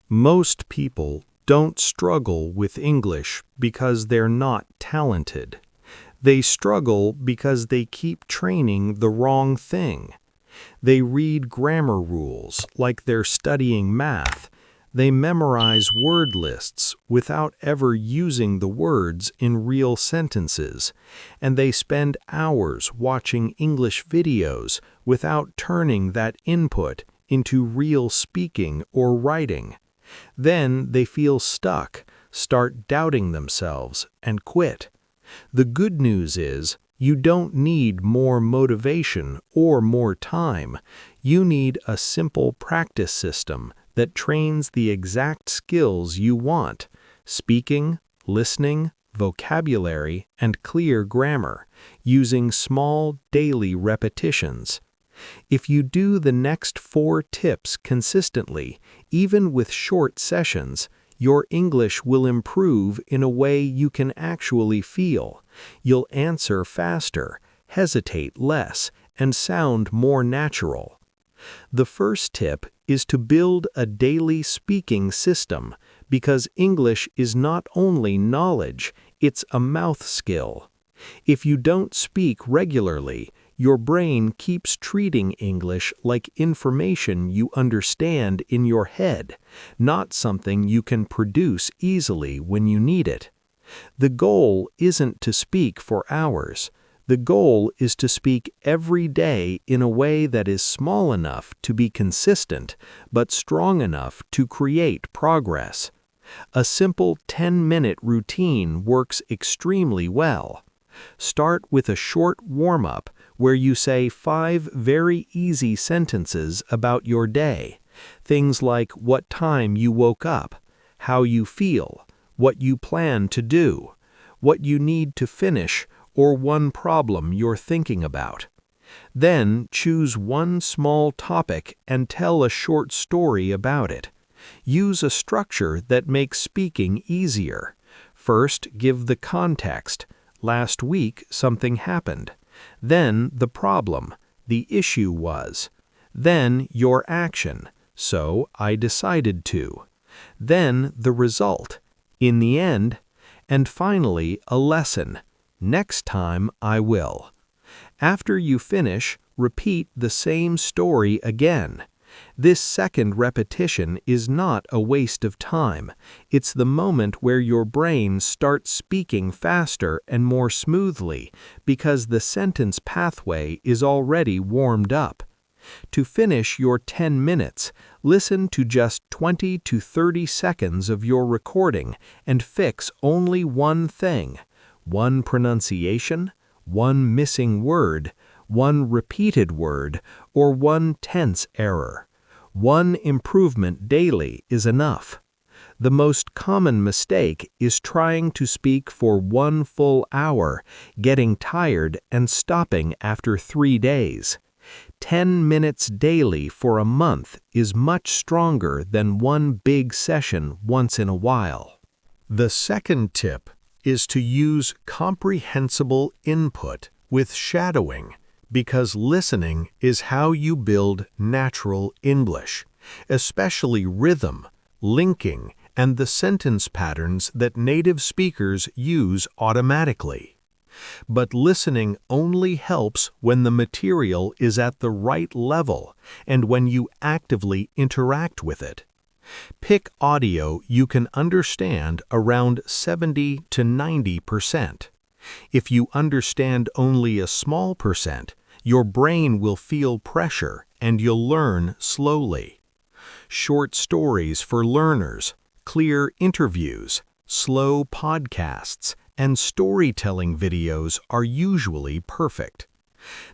Most people don't struggle with English because they're not talented. They struggle because they keep training the wrong thing. They read grammar rules like they're studying math. They memorize word lists without ever using the words in real sentences. And they spend hours watching English videos without turning that input into real speaking or writing. Then they feel stuck, start doubting themselves, and quit. The good news is, you don't need more motivation or more time. You need a simple practice system that trains the exact skills you want: speaking, listening, vocabulary, and clear grammar, using small daily repetitions. If you do the next 4 tips consistently, even with short sessions, your English will improve in a way you can actually feel. You'll answer faster, hesitate less, and sound more natural. The first tip is to build a daily speaking system, because English is not only knowledge, it's a mouth skill. If you don't speak regularly, your brain keeps treating English like information you understand in your head, not something you can produce easily when you need it. The goal isn't to speak for hours. The goal is to speak every day in a way that is small enough to be consistent, but strong enough to create progress. A simple 10-minute routine works extremely well. Start with a short warm-up where you say 5 very easy sentences about your day. Things like what time you woke up, how you feel, what you plan to do, what you need to finish, or one problem you're thinking about. Then choose one small topic and tell a short story about it. Use a structure that makes speaking easier. First, give the context. Last week, something happened. Then the problem, the issue was. Then your action, so I decided to. Then the result, in the end. And finally, a lesson. Next time I will. After you finish, repeat the same story again. This second repetition is not a waste of time. It's the moment where your brain starts speaking faster and more smoothly, because the sentence pathway is already warmed up. To finish your 10 minutes, listen to just 20 to 30 seconds of your recording and fix only one thing: one pronunciation, one missing word, one repeated word, or one tense error. One improvement daily is enough. The most common mistake is trying to speak for 1 full hour, getting tired and stopping after 3 days. 10 minutes daily for a month is much stronger than one big session once in a while. The second tip is to use comprehensible input with shadowing, because listening is how you build natural English, especially rhythm, linking, and the sentence patterns that native speakers use automatically. But listening only helps when the material is at the right level and when you actively interact with it. Pick audio you can understand around 70 to 90%. If you understand only a small percent, your brain will feel pressure and you'll learn slowly. Short stories for learners, clear interviews, slow podcasts, and storytelling videos are usually perfect.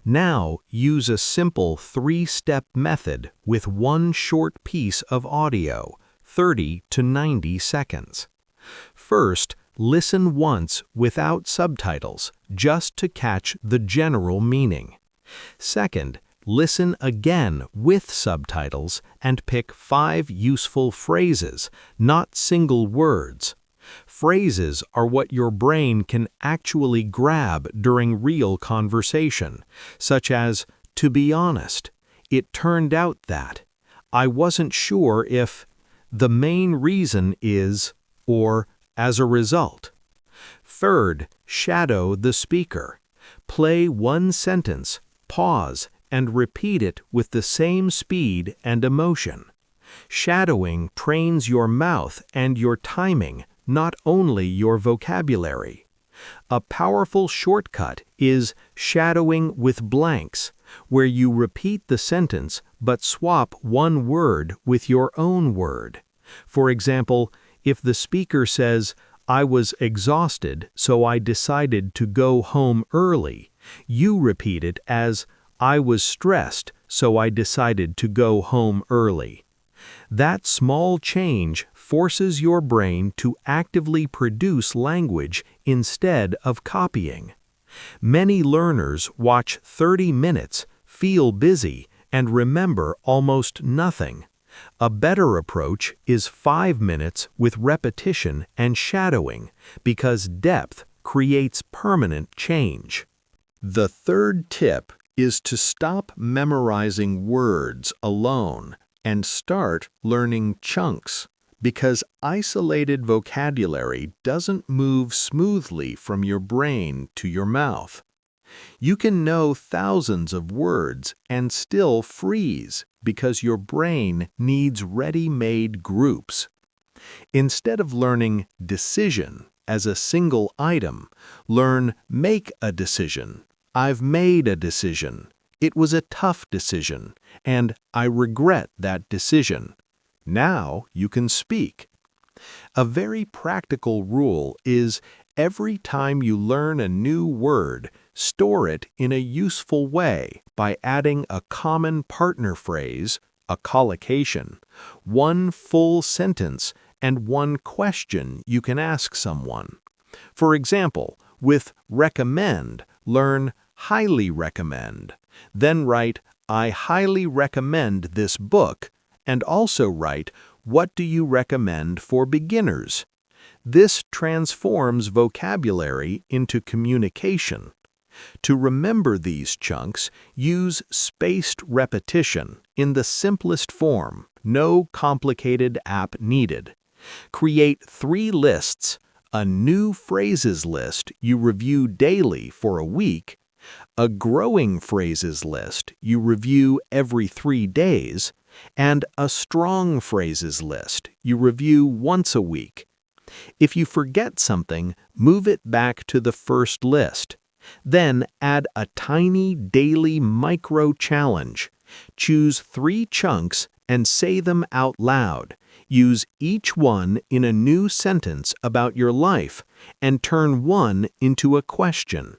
Now use a simple 3-step method with one short piece of audio, 30 to 90 seconds. First, listen once without subtitles, just to catch the general meaning. Second, listen again with subtitles and pick 5 useful phrases, not single words. Phrases are what your brain can actually grab during real conversation, such as, "to be honest, it turned out that," "I wasn't sure if." The main reason is, or as a result. Third, shadow the speaker. Play one sentence, pause, and repeat it with the same speed and emotion. Shadowing trains your mouth and your timing, not only your vocabulary. A powerful shortcut is shadowing with blanks, where you repeat the sentence but swap one word with your own word. For example, if the speaker says, "I was exhausted, so I decided to go home early," you repeat it as, "I was stressed, so I decided to go home early." That small change forces your brain to actively produce language instead of copying. Many learners watch 30 minutes, feel busy, and remember almost nothing. A better approach is 5 minutes with repetition and shadowing, because depth creates permanent change. The third tip is to stop memorizing words alone and start learning chunks, because isolated vocabulary doesn't move smoothly from your brain to your mouth. You can know thousands of words and still freeze because your brain needs ready-made groups. Instead of learning decision as a single item, learn make a decision. I've made a decision. It was a tough decision, and I regret that decision. Now you can speak. A very practical rule is every time you learn a new word, store it in a useful way by adding a common partner phrase, a collocation, one full sentence, and one question you can ask someone. For example, with recommend, learn highly recommend. Then write, "I highly recommend this book," and also write, "What do you recommend for beginners?" This transforms vocabulary into communication. To remember these chunks, use spaced repetition in the simplest form, no complicated app needed. Create 3 lists, a new phrases list you review daily for a week, a growing phrases list you review every 3 days, and a strong phrases list you review once a week. If you forget something, move it back to the first list. Then add a tiny daily micro challenge. Choose 3 chunks and say them out loud. Use each one in a new sentence about your life and turn one into a question.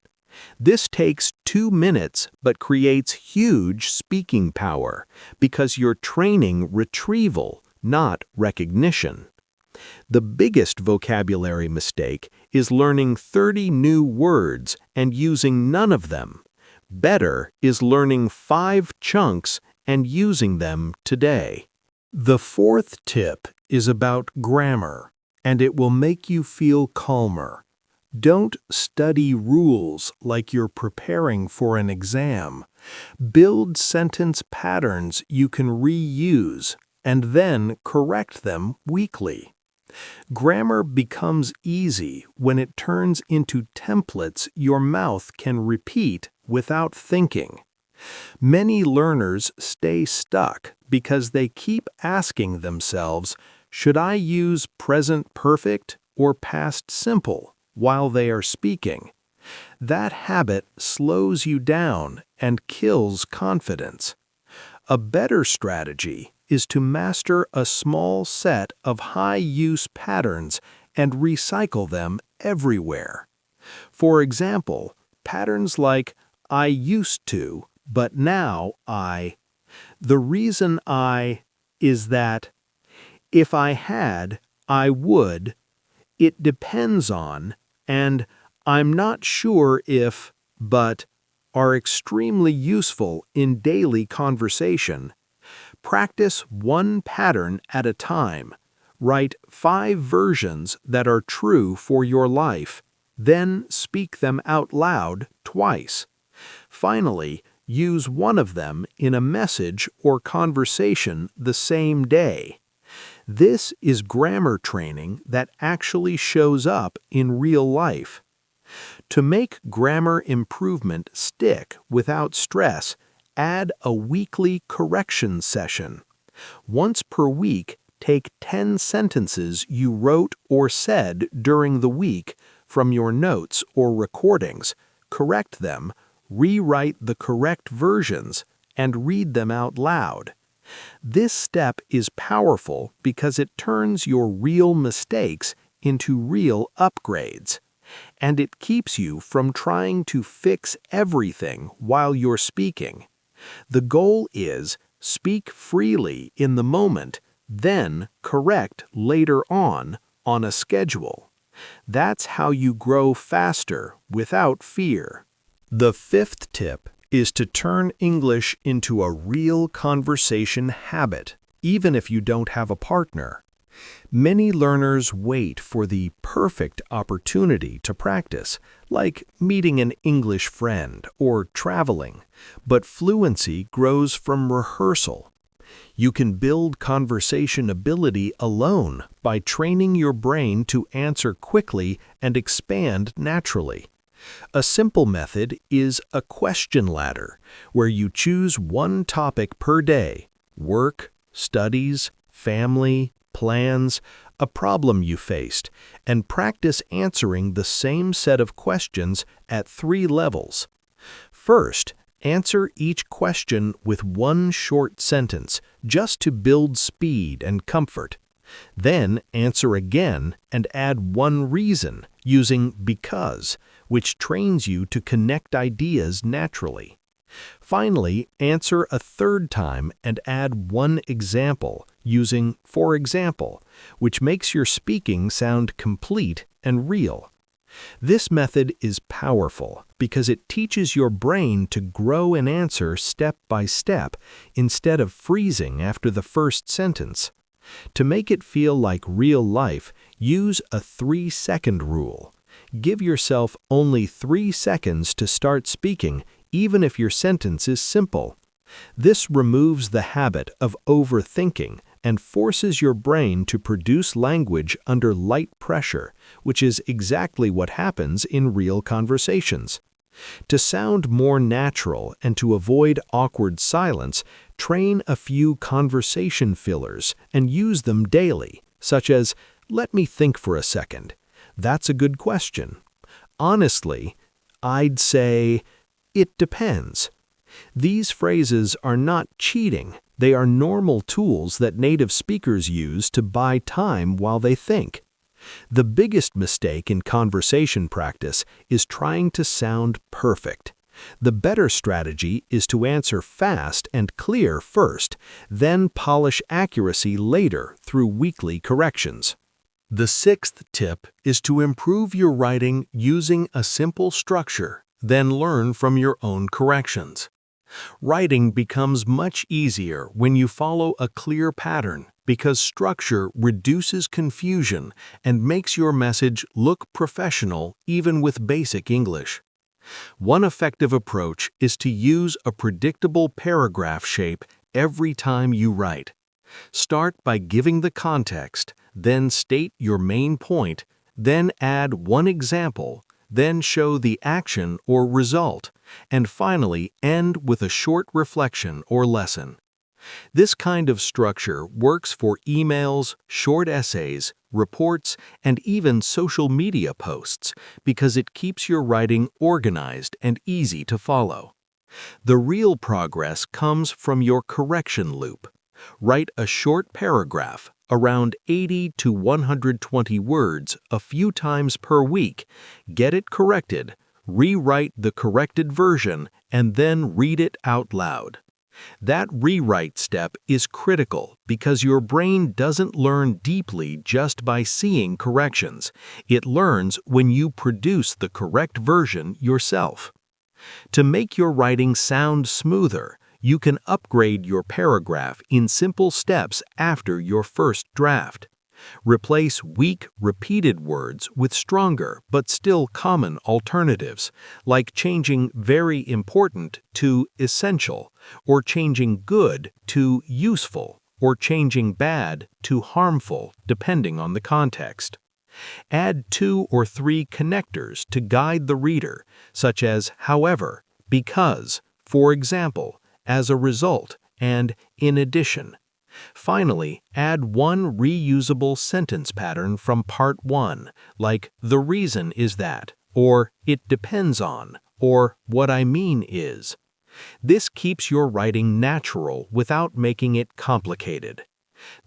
This takes 2 minutes but creates huge speaking power because you're training retrieval, not recognition. The biggest vocabulary mistake is learning 30 new words and using none of them. Better is learning 5 chunks and using them today. The fourth tip is about grammar, and it will make you feel calmer. Don't study rules like you're preparing for an exam. Build sentence patterns you can reuse and then correct them weekly. Grammar becomes easy when it turns into templates your mouth can repeat without thinking. Many learners stay stuck because they keep asking themselves, "Should I use present perfect or past simple?" while they are speaking. That habit slows you down and kills confidence. A better strategy is to master a small set of high-use patterns and recycle them everywhere. For example, patterns like "I used to, but now I." The reason I is that if I had, I would, it depends on, and I'm not sure if, but are extremely useful in daily conversation. Practice one pattern at a time. Write 5 versions that are true for your life, then speak them out loud twice. Finally, use one of them in a message or conversation the same day. This is grammar training that actually shows up in real life. To make grammar improvement stick without stress, add a weekly correction session. Once per week, take 10 sentences you wrote or said during the week from your notes or recordings, correct them, rewrite the correct versions, and read them out loud. This step is powerful because it turns your real mistakes into real upgrades. And it keeps you from trying to fix everything while you're speaking. The goal is speak freely in the moment, then correct later on a schedule. That's how you grow faster without fear. The fifth tip is to turn English into a real conversation habit, even if you don't have a partner. Many learners wait for the perfect opportunity to practice, like meeting an English friend or traveling, but fluency grows from rehearsal. You can build conversation ability alone by training your brain to answer quickly and expand naturally. A simple method is a question ladder, where you choose one topic per day: work, studies, family, plans, a problem you faced, and practice answering the same set of questions at 3 levels. First, answer each question with one short sentence, just to build speed and comfort. Then answer again and add one reason, using because, which trains you to connect ideas naturally. Finally, answer a third time and add one example, using for example, which makes your speaking sound complete and real. This method is powerful because it teaches your brain to grow an answer step by step instead of freezing after the first sentence. To make it feel like real life, use a 3-second rule. Give yourself only 3 seconds to start speaking, even if your sentence is simple. This removes the habit of overthinking and forces your brain to produce language under light pressure, which is exactly what happens in real conversations. To sound more natural and to avoid awkward silence, train a few conversation fillers and use them daily, such as, "Let me think for a second. That's a good question. Honestly, I'd say, it depends." These phrases are not cheating. They are normal tools that native speakers use to buy time while they think. The biggest mistake in conversation practice is trying to sound perfect. The better strategy is to answer fast and clear first, then polish accuracy later through weekly corrections. The sixth tip is to improve your writing using a simple structure, then learn from your own corrections. Writing becomes much easier when you follow a clear pattern because structure reduces confusion and makes your message look professional even with basic English. One effective approach is to use a predictable paragraph shape every time you write. Start by giving the context, then state your main point, then add one example, then show the action or result, and finally end with a short reflection or lesson. This kind of structure works for emails, short essays, reports, and even social media posts because it keeps your writing organized and easy to follow. The real progress comes from your correction loop. Write a short paragraph, around 80 to 120 words, a few times per week. Get it corrected, rewrite the corrected version, and then read it out loud. That rewrite step is critical because your brain doesn't learn deeply just by seeing corrections. It learns when you produce the correct version yourself. To make your writing sound smoother, you can upgrade your paragraph in simple steps after your first draft. Replace weak, repeated words with stronger but still common alternatives, like changing very important to essential, or changing good to useful, or changing bad to harmful depending on the context. Add 2 or 3 connectors to guide the reader, such as however, because, for example, as a result, and in addition. Finally, add one reusable sentence pattern from part 1, like the reason is that, or it depends on, or what I mean is. This keeps your writing natural without making it complicated.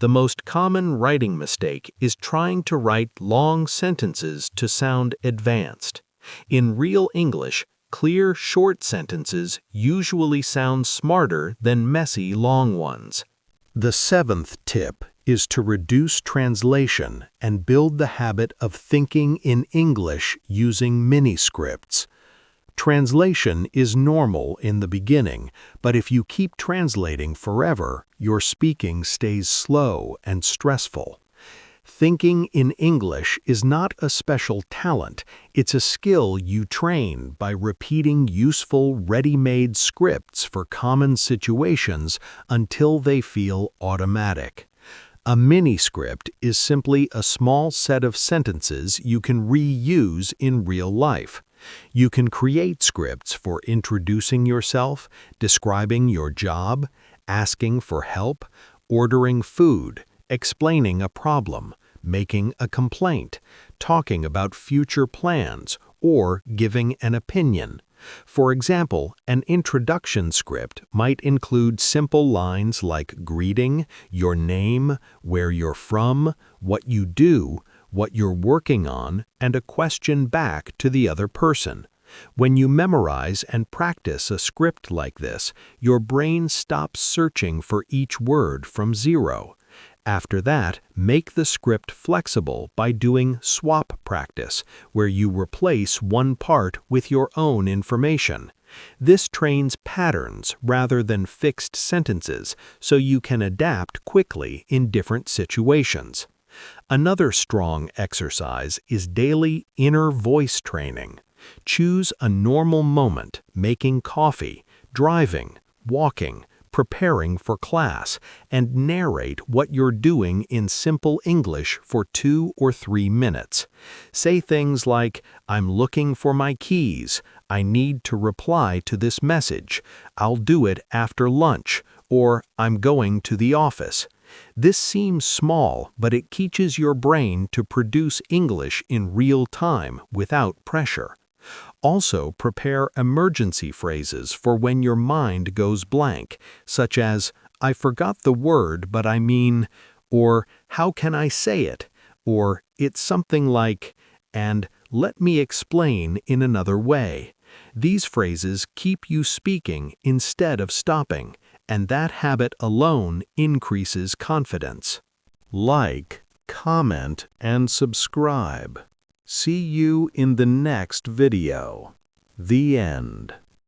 The most common writing mistake is trying to write long sentences to sound advanced. In real English, clear, short sentences usually sound smarter than messy, long ones. The 7th tip is to reduce translation and build the habit of thinking in English using mini-scripts. Translation is normal in the beginning, but if you keep translating forever, your speaking stays slow and stressful. Thinking in English is not a special talent, it's a skill you train by repeating useful, ready-made scripts for common situations until they feel automatic. A mini-script is simply a small set of sentences you can reuse in real life. You can create scripts for introducing yourself, describing your job, asking for help, ordering food, explaining a problem, making a complaint, talking about future plans, or giving an opinion. For example, an introduction script might include simple lines like greeting, your name, where you're from, what you do, what you're working on, and a question back to the other person. When you memorize and practice a script like this, your brain stops searching for each word from zero. After that, make the script flexible by doing swap practice, where you replace one part with your own information. This trains patterns rather than fixed sentences, so you can adapt quickly in different situations. Another strong exercise is daily inner voice training. Choose a normal moment, making coffee, driving, walking, preparing for class, and narrate what you're doing in simple English for 2 or 3 minutes. Say things like, I'm looking for my keys, I need to reply to this message, I'll do it after lunch, or I'm going to the office. This seems small, but it teaches your brain to produce English in real time without pressure. Also, prepare emergency phrases for when your mind goes blank, such as, I forgot the word but I mean, or how can I say it, or it's something like, and let me explain in another way. These phrases keep you speaking instead of stopping, and that habit alone increases confidence. Like, comment, and subscribe. See you in the next video. The end.